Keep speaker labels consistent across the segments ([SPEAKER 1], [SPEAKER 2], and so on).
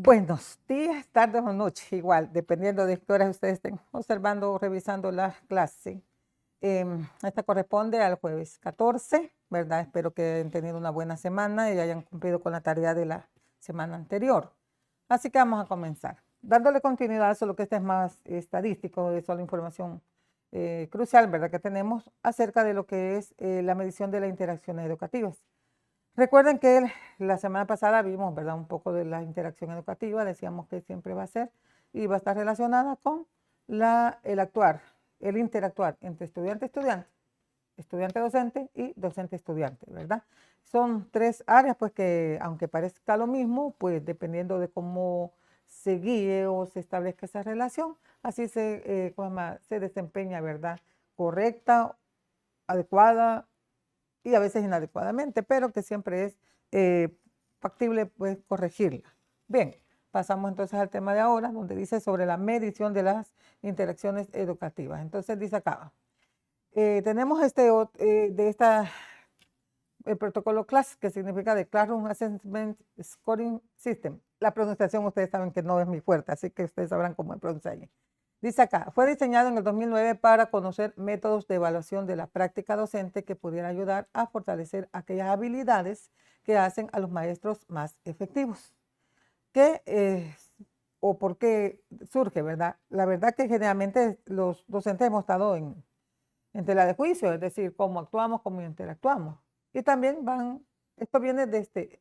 [SPEAKER 1] Buenos días, tardes o noches, igual, dependiendo de qué horas ustedes estén observando o revisando la clase. Esta corresponde al jueves 14, ¿verdad? Espero que hayan tenido una buena semana y hayan cumplido con la tarea de la semana anterior. Así que vamos a comenzar. Dándole continuidad, solo que este es más estadístico, es solo información crucial, ¿verdad? Que tenemos acerca de lo que es la medición de las interacciones educativas. Recuerden que la semana pasada vimos, ¿verdad? Un poco de la interacción educativa, decíamos que siempre va a ser y va a estar relacionada con el actuar, el interactuar entre estudiante-estudiante, estudiante-docente y docente-estudiante, ¿verdad? Son tres áreas, pues que aunque parezca lo mismo, pues dependiendo de cómo se guíe o se establezca esa relación, así se desempeña, ¿verdad? Correcta, adecuada y a veces inadecuadamente, pero que siempre es factible pues corregirla. Bien, pasamos entonces al tema de ahora, donde dice sobre la medición de las interacciones educativas. Entonces dice acá, tenemos el protocolo CLAS, que significa de Classroom Assessment Scoring System. La pronunciación ustedes saben que no es muy fuerte, así que ustedes sabrán cómo pronunciar. Dice acá, fue diseñado en el 2009 para conocer métodos de evaluación de la práctica docente que pudieran ayudar a fortalecer aquellas habilidades que hacen a los maestros más efectivos. ¿Qué o por qué surge, verdad? La verdad que generalmente los docentes hemos estado en tela de juicio, es decir, cómo actuamos, cómo interactuamos. Y también esto viene de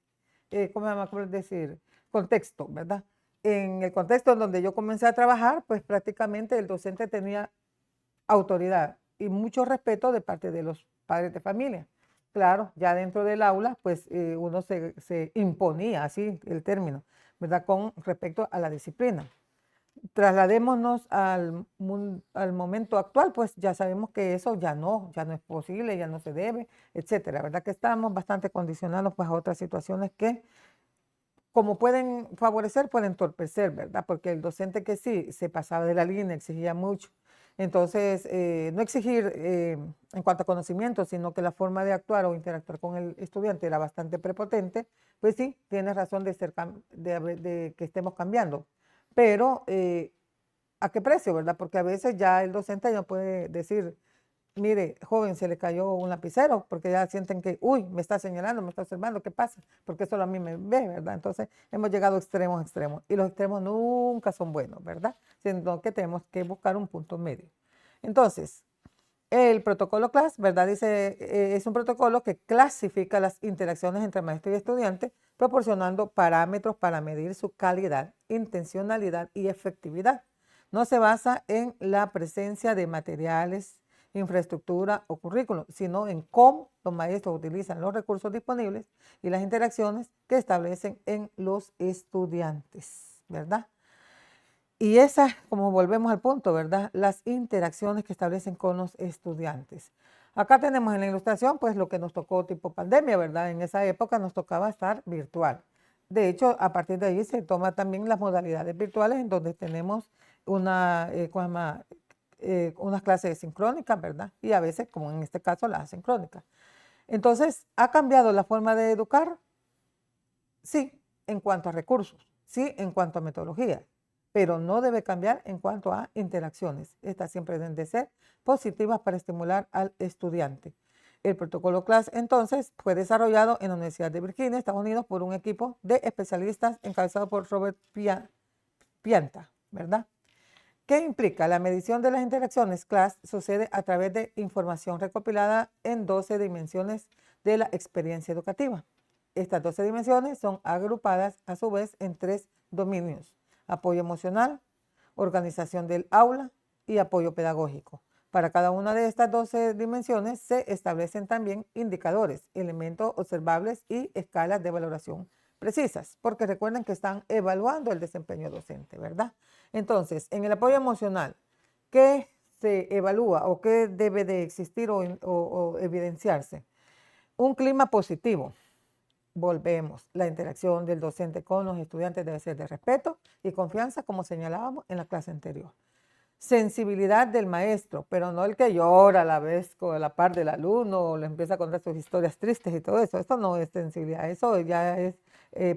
[SPEAKER 1] ¿cómo vamos a decir? Contexto, ¿verdad? En el contexto en donde yo comencé a trabajar, pues prácticamente el docente tenía autoridad y mucho respeto de parte de los padres de familia. Claro, ya dentro del aula, pues uno se imponía, así el término, ¿verdad? Con respecto a la disciplina. Trasladémonos al momento actual, pues ya sabemos que eso ya no es posible, ya no se debe, etcétera, ¿verdad? Que estamos bastante condicionados pues a otras situaciones que como pueden favorecer, pueden entorpecer, ¿verdad? Porque el docente que sí se pasaba de la línea, exigía mucho. Entonces, no exigir en cuanto a conocimiento, sino que la forma de actuar o interactuar con el estudiante era bastante prepotente, pues sí, tienes razón de que estemos cambiando. Pero, ¿a qué precio, verdad? Porque a veces ya el docente no puede decir, mire, joven, se le cayó un lapicero, porque ya sienten que, uy, me está señalando, me está observando, ¿qué pasa? Porque solo a mí me ve, ¿verdad? Entonces, hemos llegado a extremos, extremos. Y los extremos nunca son buenos, ¿verdad? Sino que tenemos que buscar un punto medio. Entonces, el protocolo CLAS, ¿verdad? Dice, es un protocolo que clasifica las interacciones entre maestro y estudiante, proporcionando parámetros para medir su calidad, intencionalidad y efectividad. No se basa en la presencia de materiales, infraestructura o currículum, sino en cómo los maestros utilizan los recursos disponibles y las interacciones que establecen en los estudiantes, ¿verdad? Y esas, como volvemos al punto, ¿verdad? Las interacciones que establecen con los estudiantes. Acá tenemos en la ilustración, pues lo que nos tocó tipo pandemia, ¿verdad? En esa época nos tocaba estar virtual. De hecho, a partir de ahí se toma también las modalidades virtuales en donde tenemos ¿cómo se llama? Unas clases sincrónicas, ¿verdad? Y a veces, como en este caso, las asincrónicas. Entonces, ¿ha cambiado la forma de educar? Sí, en cuanto a recursos, sí, en cuanto a metodología, pero no debe cambiar en cuanto a interacciones. Estas siempre deben de ser positivas para estimular al estudiante. El protocolo CLAS, entonces, fue desarrollado en la Universidad de Virginia, Estados Unidos, por un equipo de especialistas encabezado por Robert Pianta, ¿verdad? ¿Qué implica? La medición de las interacciones CLAS sucede a través de información recopilada en 12 dimensiones de la experiencia educativa. Estas 12 dimensiones son agrupadas a su vez en 3 dominios: apoyo emocional, organización del aula y apoyo pedagógico. Para cada una de estas 12 dimensiones se establecen también indicadores, elementos observables y escalas de valoración precisas, porque recuerden que están evaluando el desempeño docente, ¿verdad? Entonces, en el apoyo emocional, ¿qué se evalúa o qué debe de existir o evidenciarse? Un clima positivo. Volvemos, la interacción del docente con los estudiantes debe ser de respeto y confianza, como señalábamos en la clase anterior. Sensibilidad del maestro, pero no el que llora a la vez con la par del alumno o le empieza a contar sus historias tristes y todo eso. Esto no es sensibilidad, eso ya es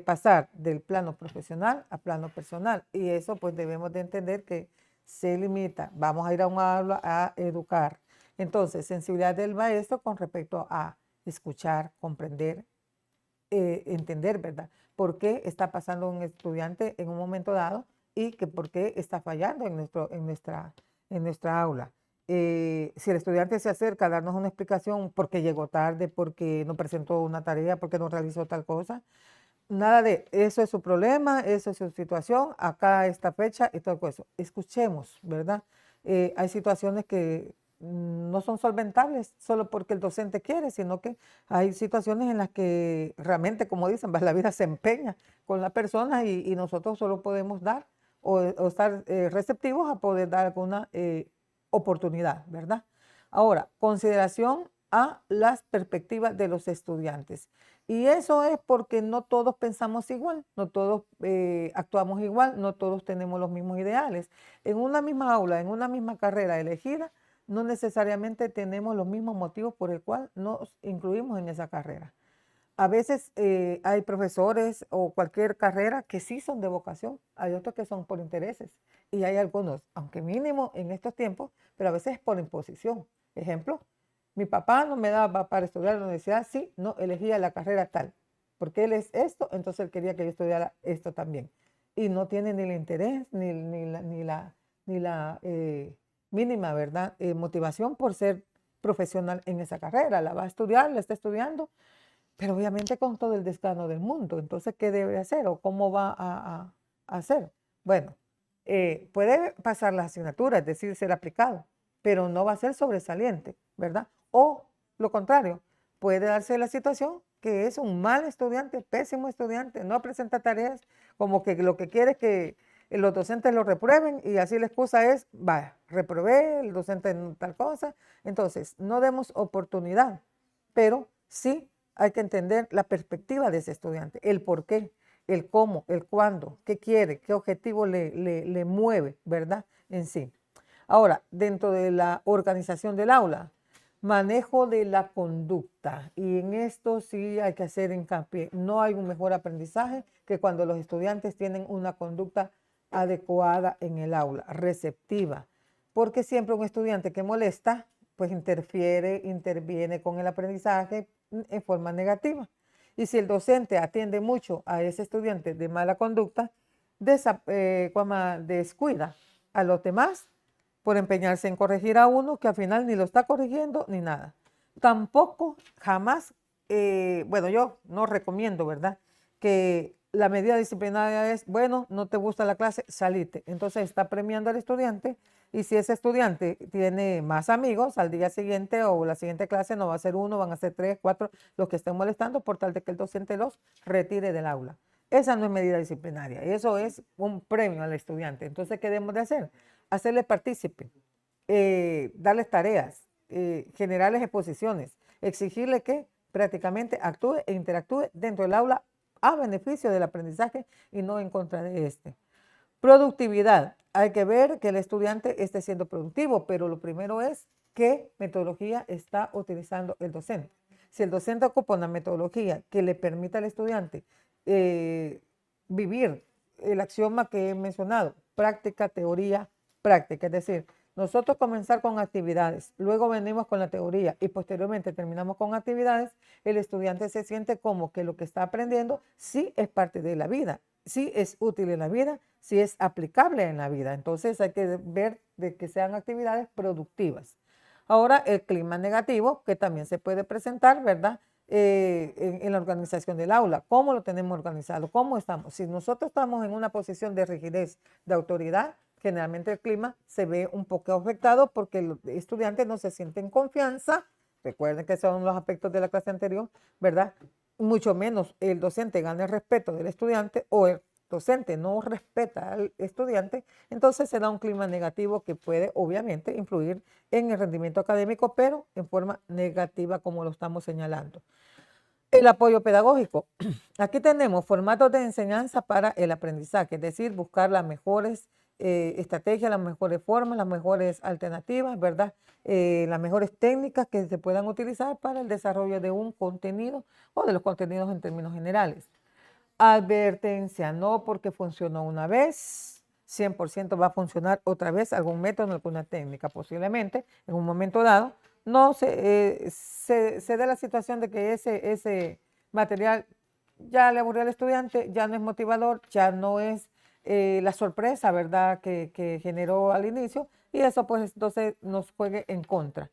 [SPEAKER 1] pasar del plano profesional a plano personal. Y eso pues debemos de entender que se limita. Vamos a ir a un aula a educar. Entonces, sensibilidad del maestro con respecto a escuchar, comprender, entender, ¿verdad? ¿Por qué está pasando un estudiante en un momento dado y que por qué está fallando en nuestra aula? Si el estudiante se acerca a darnos una explicación porque llegó tarde, porque no presentó una tarea, porque no realizó tal cosa, nada de eso es su problema, eso es su situación, acá esta fecha y todo eso. Escuchemos, ¿verdad? Hay situaciones que no son solventables solo porque el docente quiere, sino que hay situaciones en las que realmente, como dicen, la vida se empeña con la persona y nosotros solo podemos dar o estar receptivos a poder dar alguna oportunidad, ¿verdad? Ahora, consideración a las perspectivas de los estudiantes. Y eso es porque no todos pensamos igual, no todos actuamos igual, no todos tenemos los mismos ideales. En una misma aula, en una misma carrera elegida, no necesariamente tenemos los mismos motivos por el cual nos incluimos en esa carrera. A veces hay profesores o cualquier carrera que sí son de vocación, hay otros que son por intereses y hay algunos, aunque mínimo en estos tiempos, pero a veces es por imposición. Ejemplo, mi papá no me daba para estudiar en la universidad, sí, no elegía la carrera tal, porque él es esto, entonces él quería que yo estudiara esto también. Y no tiene ni el interés ni la mínima, ¿verdad? Motivación por ser profesional en esa carrera. La va a estudiar, la está estudiando, pero obviamente con todo el desgano del mundo. Entonces, ¿qué debe hacer o cómo va a hacer? Bueno, puede pasar la asignatura, es decir, ser aplicado, pero no va a ser sobresaliente, ¿verdad? O lo contrario, puede darse la situación que es un mal estudiante, pésimo estudiante, no presenta tareas, como que lo que quiere es que los docentes lo reprueben y así la excusa es, vaya, reprobé, el docente en tal cosa. Entonces, no demos oportunidad, pero sí hay que entender la perspectiva de ese estudiante, el por qué, el cómo, el cuándo, qué quiere, qué objetivo le mueve, ¿verdad? En sí. Ahora, dentro de la organización del aula, manejo de la conducta. Y en esto sí hay que hacer hincapié. No hay un mejor aprendizaje que cuando los estudiantes tienen una conducta adecuada en el aula, receptiva. Porque siempre un estudiante que molesta, pues interviene con el aprendizaje en forma negativa. Y si el docente atiende mucho a ese estudiante de mala conducta, descuida a los demás por empeñarse en corregir a uno que al final ni lo está corrigiendo ni nada. Tampoco jamás, bueno, yo no recomiendo, ¿verdad? Que la medida disciplinaria es, bueno, no te gusta la clase, salite. Entonces está premiando al estudiante y si ese estudiante tiene más amigos, al día siguiente o la siguiente clase no va a ser uno, van a ser 3, 4 los que estén molestando por tal de que el docente los retire del aula. Esa no es medida disciplinaria, eso es un premio al estudiante. Entonces, ¿qué debemos de hacer? Hacerle partícipe, darles tareas, generarles exposiciones, exigirle que prácticamente actúe e interactúe dentro del aula a beneficio del aprendizaje y no en contra de este. Productividad. Hay que ver que el estudiante esté siendo productivo, pero lo primero es qué metodología está utilizando el docente. Si el docente ocupa una metodología que le permita al estudiante vivir el axioma que he mencionado, práctica, teoría, práctica, es decir, nosotros comenzar con actividades, luego venimos con la teoría y posteriormente terminamos con actividades, el estudiante se siente como que lo que está aprendiendo sí es parte de la vida, sí es útil en la vida, sí es aplicable en la vida. Entonces hay que ver de que sean actividades productivas. Ahora, el clima negativo, que también se puede presentar, ¿verdad? En la organización del aula. ¿Cómo lo tenemos organizado? ¿Cómo estamos? Si nosotros estamos en una posición de rigidez, de autoridad, generalmente el clima se ve un poco afectado porque los estudiantes no se sienten confianza. Recuerden que son los aspectos de la clase anterior, ¿verdad? Mucho menos el docente gana el respeto del estudiante o el docente no respeta al estudiante, entonces se da un clima negativo que puede obviamente influir en el rendimiento académico, pero en forma negativa como lo estamos señalando. El apoyo pedagógico. Aquí tenemos formatos de enseñanza para el aprendizaje, es decir, buscar las mejores estrategias, las mejores formas, las mejores alternativas, ¿verdad? Las mejores técnicas que se puedan utilizar para el desarrollo de un contenido o de los contenidos en términos generales. Advertencia, no porque funcionó una vez, 100% va a funcionar otra vez algún método, alguna técnica. Posiblemente en un momento dado no se dé la situación de que ese material ya le aburrió al estudiante, ya no es motivador, ya no es la sorpresa, ¿verdad?, que generó al inicio, y eso pues entonces nos juegue en contra.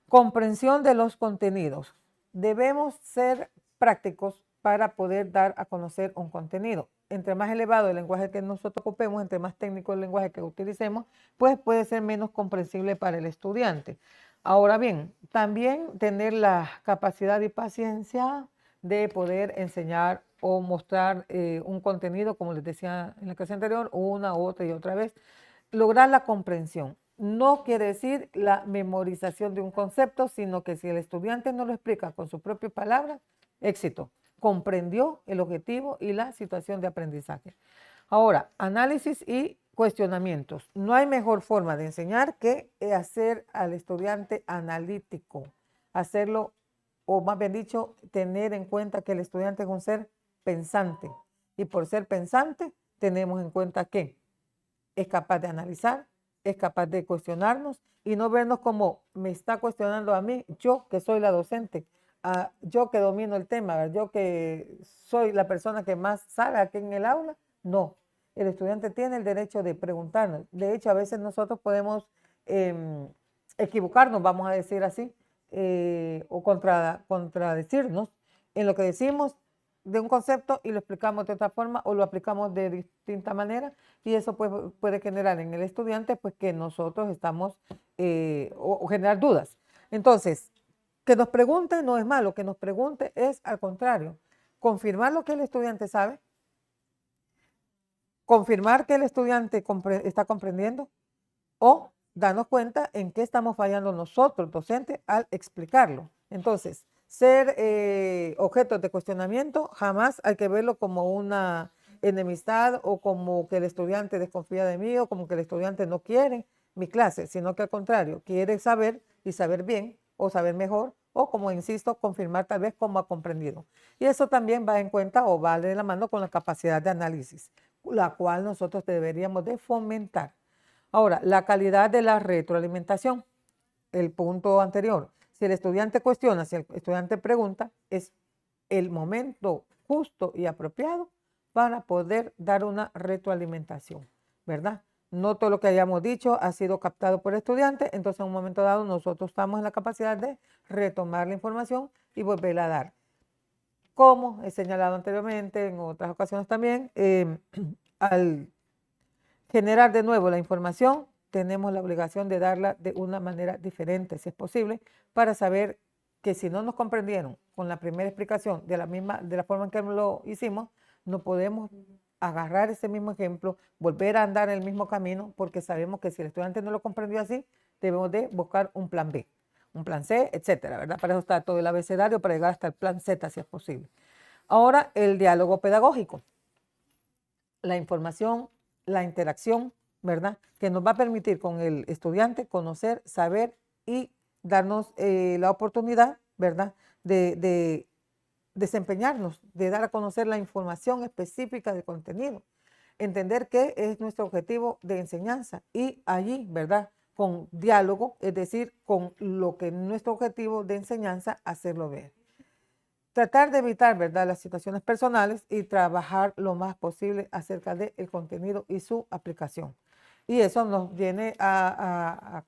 [SPEAKER 1] Comprensión de los contenidos. Debemos ser prácticos para poder dar a conocer un contenido. Entre más elevado el lenguaje que nosotros ocupemos, entre más técnico el lenguaje que utilicemos, pues puede ser menos comprensible para el estudiante. Ahora bien, también tener la capacidad y paciencia de poder enseñar o mostrar un contenido, como les decía en la clase anterior, una, otra y otra vez. Lograr la comprensión. No quiere decir la memorización de un concepto, sino que si el estudiante no lo explica con sus propias palabras, éxito. Comprendió el objetivo y la situación de aprendizaje. Ahora, análisis y cuestionamientos. No hay mejor forma de enseñar que hacer al estudiante analítico. Hacerlo, o más bien dicho, tener en cuenta que el estudiante es un ser pensante. Y por ser pensante, tenemos en cuenta que es capaz de analizar, es capaz de cuestionarnos y no vernos como me está cuestionando a mí, yo que soy la docente, yo que domino el tema, yo que soy la persona que más sabe aquí en el aula. No, el estudiante tiene el derecho de preguntarnos. De hecho, a veces nosotros podemos equivocarnos, vamos a decir así, o contradecirnos en lo que decimos de un concepto y lo explicamos de otra forma o lo aplicamos de distinta manera, y eso puede generar en el estudiante pues que nosotros estamos o generar dudas. Entonces, que nos pregunte no es malo, que nos pregunte es al contrario, confirmar lo que el estudiante sabe, confirmar que el estudiante está comprendiendo o darnos cuenta en qué estamos fallando nosotros, docentes, al explicarlo. Entonces, ser objeto de cuestionamiento jamás hay que verlo como una enemistad o como que el estudiante desconfía de mí o como que el estudiante no quiere mi clase, sino que al contrario, quiere saber y saber bien o saber mejor o, como insisto, confirmar tal vez cómo ha comprendido. Y eso también va en cuenta o va de la mano con la capacidad de análisis, la cual nosotros deberíamos de fomentar. Ahora, la calidad de la retroalimentación, el punto anterior. Si el estudiante cuestiona, si el estudiante pregunta, es el momento justo y apropiado para poder dar una retroalimentación, ¿verdad? No todo lo que hayamos dicho ha sido captado por el estudiante, entonces en un momento dado nosotros estamos en la capacidad de retomar la información y volverla a dar. Como he señalado anteriormente, en otras ocasiones también, al generar de nuevo la información, tenemos la obligación de darla de una manera diferente, si es posible, para saber que si no nos comprendieron con la primera explicación de la forma en que lo hicimos, no podemos agarrar ese mismo ejemplo, volver a andar el mismo camino, porque sabemos que si el estudiante no lo comprendió así, debemos de buscar un plan B, un plan C, etcétera, ¿verdad? Para eso está todo el abecedario, para llegar hasta el plan Z, si es posible. Ahora, el diálogo pedagógico. La información, la interacción, ¿verdad?, que nos va a permitir con el estudiante conocer, saber y darnos la oportunidad, ¿verdad?, de desempeñarnos, de dar a conocer la información específica del contenido, entender qué es nuestro objetivo de enseñanza y allí, ¿verdad?, con diálogo, es decir, con lo que es nuestro objetivo de enseñanza, hacerlo ver. Tratar de evitar, ¿verdad?, las situaciones personales y trabajar lo más posible acerca del contenido y su aplicación. Y eso nos viene a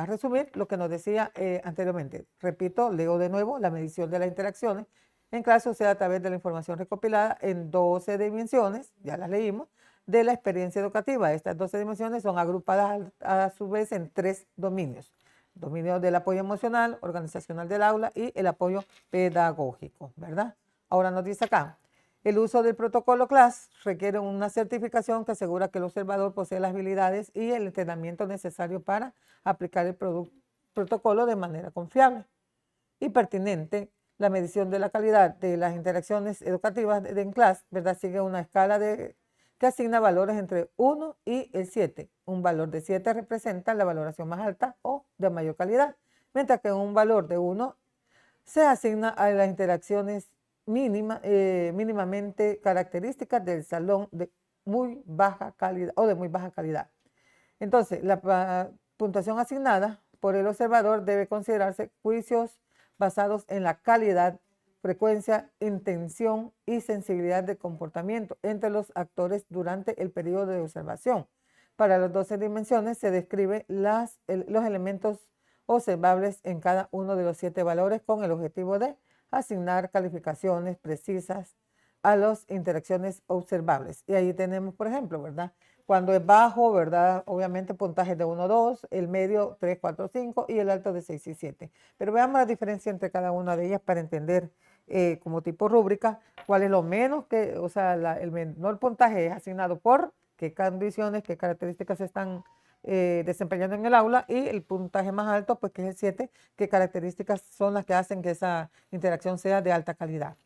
[SPEAKER 1] resumir lo que nos decía anteriormente. Repito, leo de nuevo: la medición de las interacciones en clase sucede a través de la información recopilada en 12 dimensiones, ya las leímos, de la experiencia educativa. Estas 12 dimensiones son agrupadas a su vez en 3 dominios: dominio del apoyo emocional, organizacional del aula y el apoyo pedagógico, ¿verdad? Ahora nos dice acá: el uso del protocolo CLASS requiere una certificación que asegura que el observador posee las habilidades y el entrenamiento necesario para aplicar el protocolo de manera confiable y pertinente. La medición de la calidad de las interacciones educativas en clase, ¿verdad?, sigue una escala que asigna valores entre 1 y el 7. Un valor de 7 representa la valoración más alta o de mayor calidad, mientras que un valor de 1 se asigna a las interacciones mínimamente características del salón de muy baja calidad o de muy baja calidad. Entonces, la puntuación asignada por el observador debe considerarse juicios basados en la calidad, frecuencia, intención y sensibilidad de comportamiento entre los actores durante el periodo de observación. Para las 12 dimensiones se describen los elementos observables en cada uno de los 7 valores con el objetivo de asignar calificaciones precisas a las interacciones observables. Y ahí tenemos, por ejemplo, ¿verdad? Cuando es bajo, ¿verdad? Obviamente puntaje de 1, 2, el medio 3, 4, 5 y el alto de 6 y 7. Pero veamos la diferencia entre cada una de ellas para entender como tipo rúbrica cuál es lo menos que, o sea, el menor puntaje es asignado por qué condiciones, qué características se están desempeñando en el aula, y el puntaje más alto, pues que es el 7, qué características son las que hacen que esa interacción sea de alta calidad.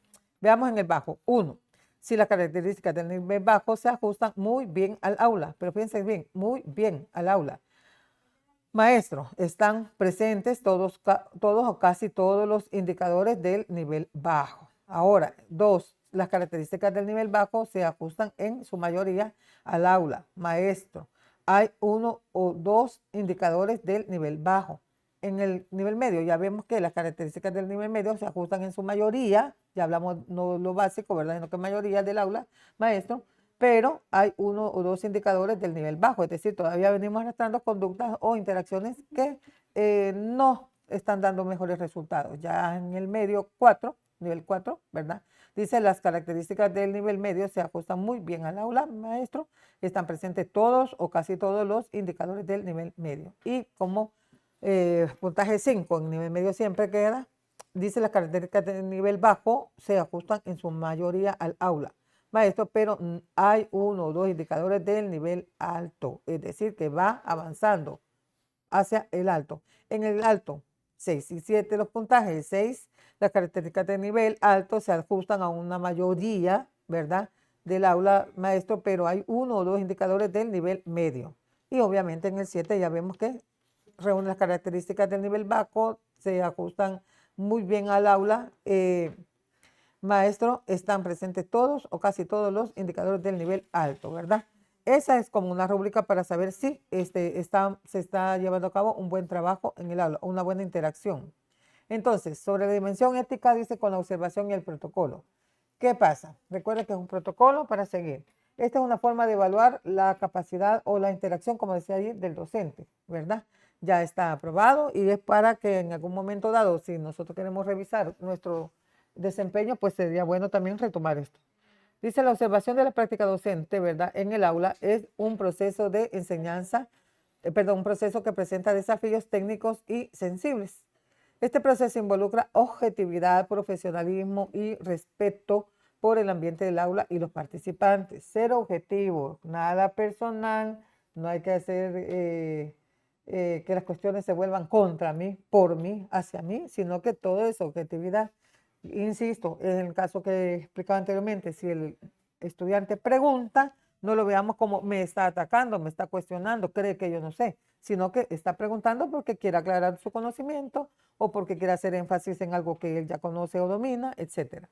[SPEAKER 1] Veamos en el bajo. 1. Si las características del nivel bajo se ajustan muy bien al aula, pero fíjense bien, muy bien al aula. Maestro, están presentes todos o casi todos los indicadores del nivel bajo. Ahora, 2. Las características del nivel bajo se ajustan en su mayoría al aula. Maestro, hay 1 o 2 indicadores del nivel bajo. En el nivel medio ya vemos que las características del nivel medio se ajustan en su mayoría, ya hablamos no lo básico, ¿verdad? Sino que mayoría del aula, maestro, pero hay 1 o 2 indicadores del nivel bajo, es decir, todavía venimos arrastrando conductas o interacciones que no están dando mejores resultados. Ya en el medio 4, nivel 4, ¿verdad? Dice, las características del nivel medio se ajustan muy bien al aula, maestro, están presentes todos o casi todos los indicadores del nivel medio. Y como puntaje 5 en nivel medio siempre queda, dice, las características del nivel bajo se ajustan en su mayoría al aula, maestro, pero hay 1 o 2 indicadores del nivel alto, es decir, que va avanzando hacia el alto. En el alto, 6 y 7 los puntajes, 6, las características del nivel alto se ajustan a una mayoría, ¿verdad?, del aula, maestro, pero hay 1 o 2 indicadores del nivel medio. Y obviamente en el 7 ya vemos que reúne las características del nivel bajo, se ajustan muy bien al aula. Maestro, están presentes todos o casi todos los indicadores del nivel alto, ¿verdad? Esa es como una rúbrica para saber si se está llevando a cabo un buen trabajo en el aula, una buena interacción. Entonces, sobre la dimensión ética, dice con la observación y el protocolo. ¿Qué pasa? Recuerda que es un protocolo para seguir. Esta es una forma de evaluar la capacidad o la interacción, como decía allí, del docente, ¿verdad? Ya está aprobado y es para que en algún momento dado, si nosotros queremos revisar nuestro desempeño, pues sería bueno también retomar esto. Dice, la observación de la práctica docente, ¿verdad?, en el aula es un proceso de enseñanza, un proceso que presenta desafíos técnicos y sensibles. Este proceso involucra objetividad, profesionalismo y respeto por el ambiente del aula y los participantes. Ser objetivo, nada personal, no hay que hacer que las cuestiones se vuelvan contra mí, por mí, hacia mí, sino que todo es objetividad. Insisto, en el caso que explicaba anteriormente, si el estudiante pregunta, no lo veamos como me está atacando, me está cuestionando, cree que yo no sé, sino que está preguntando porque quiere aclarar su conocimiento o porque quiere hacer énfasis en algo que él ya conoce o domina, etc.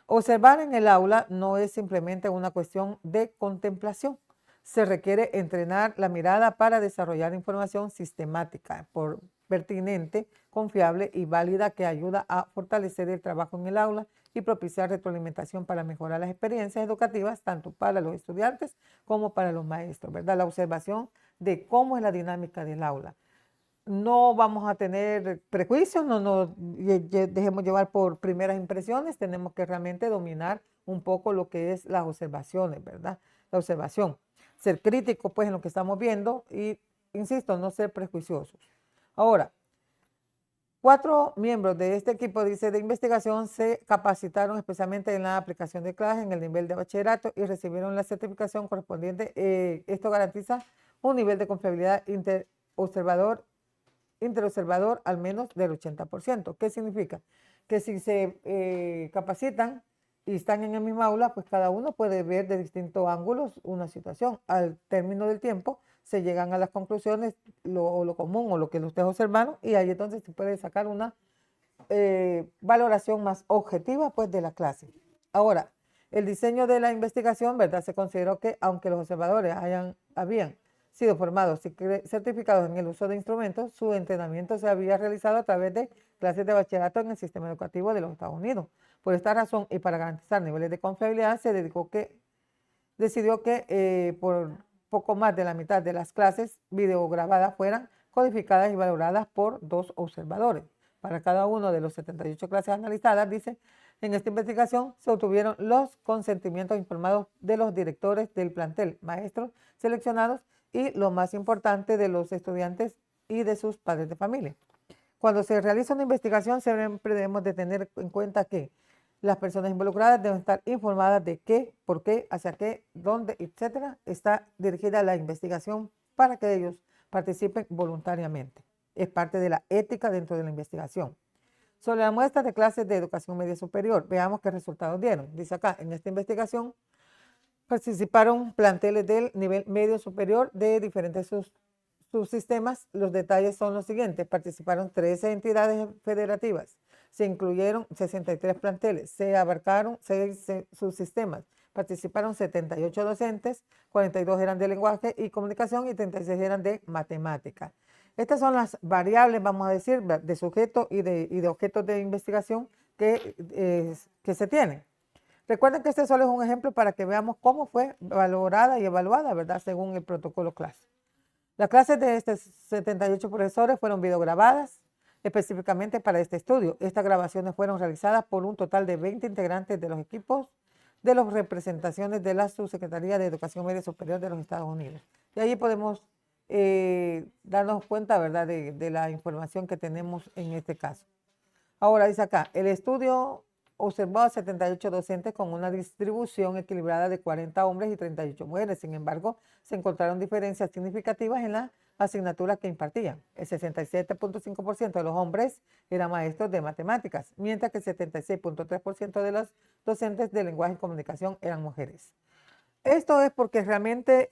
[SPEAKER 1] Observar en el aula no es simplemente una cuestión de contemplación. Se requiere entrenar la mirada para desarrollar información sistemática, pertinente, confiable y válida, que ayuda a fortalecer el trabajo en el aula y propiciar retroalimentación para mejorar las experiencias educativas, tanto para los estudiantes como para los maestros, ¿verdad? La observación de cómo es la dinámica del aula. No vamos a tener prejuicios, no nos dejemos llevar por primeras impresiones, tenemos que realmente dominar un poco lo que es las observaciones, ¿verdad? La observación. Ser crítico, pues, en lo que estamos viendo y, insisto, no ser prejuiciosos. Ahora, 4 miembros de este equipo, dice, de investigación se capacitaron especialmente en la aplicación de clases en el nivel de bachillerato y recibieron la certificación correspondiente. Esto garantiza un nivel de confiabilidad interobservador al menos del 80%. ¿Qué significa? Que si se capacitan y están en el mismo aula, pues cada uno puede ver de distintos ángulos una situación. Al término del tiempo se llegan a las conclusiones, lo común o lo que ustedes observaron, y ahí entonces se puede sacar una valoración más objetiva pues de la clase. Ahora, el diseño de la investigación, ¿verdad? Se consideró que aunque los observadores habían sido formados y certificados en el uso de instrumentos, su entrenamiento se había realizado a través de clases de bachillerato en el sistema educativo de los Estados Unidos. Por esta razón y para garantizar niveles de confiabilidad, se decidió que por poco más de la mitad de las clases videograbadas fueran codificadas y valoradas por 2 observadores. Para cada uno de los 78 clases analizadas, dice, en esta investigación se obtuvieron los consentimientos informados de los directores del plantel, maestros seleccionados y, lo más importante, de los estudiantes y de sus padres de familia. Cuando se realiza una investigación, siempre debemos de tener en cuenta que las personas involucradas deben estar informadas de qué, por qué, hacia qué, dónde, etcétera, está dirigida la investigación para que ellos participen voluntariamente. Es parte de la ética dentro de la investigación. Sobre la muestra de clases de educación media superior, veamos qué resultados dieron. Dice acá, en esta investigación participaron planteles del nivel medio superior de diferentes subsistemas. Los detalles son los siguientes. Participaron 13 entidades federativas. Se incluyeron 63 planteles. Se abarcaron 6 subsistemas. Participaron 78 docentes, 42 eran de lenguaje y comunicación y 36 eran de matemática. Estas son las variables, vamos a decir, de sujeto y de objetos de investigación que se tienen. Recuerden que este solo es un ejemplo para que veamos cómo fue valorada y evaluada, ¿verdad?, según el protocolo clase. Las clases de estos 78 profesores fueron videograbadas específicamente para este estudio. Estas grabaciones fueron realizadas por un total de 20 integrantes de los equipos de las representaciones de la Subsecretaría de Educación Media Superior de los Estados Unidos. Y ahí podemos darnos cuenta, ¿verdad?, de la información que tenemos en este caso. Ahora dice acá, el estudio observó a 78 docentes con una distribución equilibrada de 40 hombres y 38 mujeres. Sin embargo, se encontraron diferencias significativas en las asignaturas que impartían. El 67.5% de los hombres eran maestros de matemáticas, mientras que el 76.3% de los docentes de lenguaje y comunicación eran mujeres. Esto es porque realmente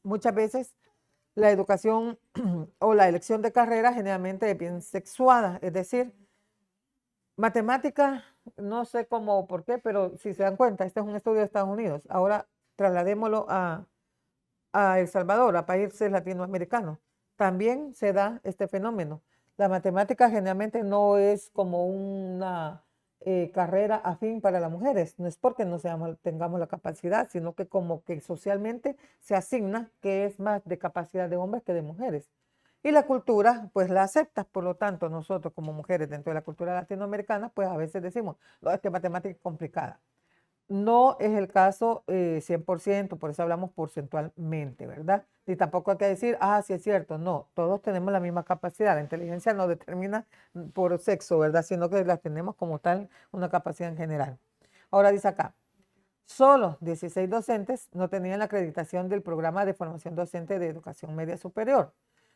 [SPEAKER 1] muchas veces la educación o la elección de carrera generalmente es bien sexuada, es decir, matemática, no sé cómo, por qué, pero si se dan cuenta, este es un estudio de Estados Unidos. Ahora trasladémoslo a El Salvador, a países latinoamericanos. También se da este fenómeno. La matemática generalmente no es como una carrera afín para las mujeres. No es porque no tengamos la capacidad, sino que como que socialmente se asigna que es más de capacidad de hombres que de mujeres. Y la cultura, pues la acepta. Por lo tanto, nosotros como mujeres dentro de la cultura latinoamericana, pues a veces decimos, no, es que matemática es complicada. No es el caso 100%, por eso hablamos porcentualmente, ¿verdad? Y tampoco hay que decir, sí es cierto, no, todos tenemos la misma capacidad, la inteligencia no determina por sexo, ¿verdad? Sino que la tenemos como tal, una capacidad en general. Ahora dice acá, solo 16 docentes no tenían la acreditación del programa de formación docente de educación media superior,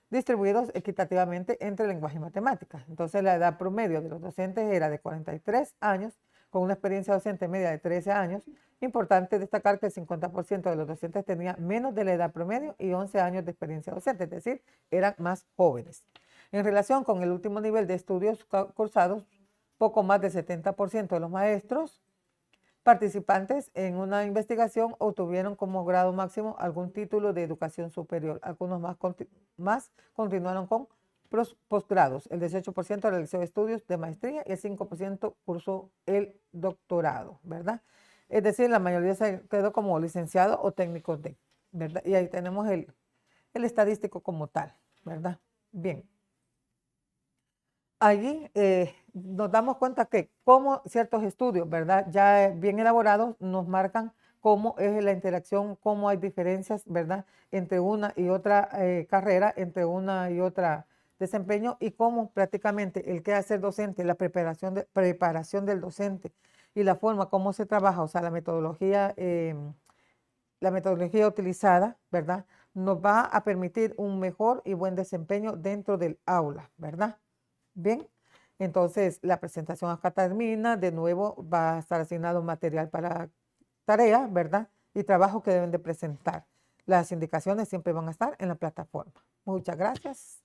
[SPEAKER 1] distribuidos equitativamente entre lenguaje y matemáticas. Entonces la edad promedio de los docentes era de 43 años, con una experiencia docente media de 13 años. Importante destacar que el 50% de los docentes tenía menos de la edad promedio y 11 años de experiencia docente, es decir, eran más jóvenes. En relación con el último nivel de estudios cursados, poco más del 70% de los maestros participantes en una investigación obtuvieron como grado máximo algún título de educación superior. Algunos más continuaron con posgrados. El 18% realizó estudios de maestría y el 5% cursó el doctorado, ¿verdad? Es decir, la mayoría se quedó como licenciado o técnico de, ¿verdad? Y ahí tenemos el estadístico como tal, ¿verdad? Bien. Allí nos damos cuenta que como ciertos estudios, ¿verdad?, ya bien elaborados, nos marcan cómo es la interacción, cómo hay diferencias, ¿verdad?, entre una y otra carrera, entre una y otra desempeño, y cómo prácticamente el que hace docente, la preparación del docente y la forma como se trabaja, o sea, la metodología utilizada, ¿verdad?, nos va a permitir un mejor y buen desempeño dentro del aula, ¿verdad? Bien, Entonces, la presentación acá termina. De nuevo, va a estar asignado material para tarea, ¿verdad? Y trabajo que deben de presentar. Las indicaciones siempre van a estar en la plataforma. Muchas gracias.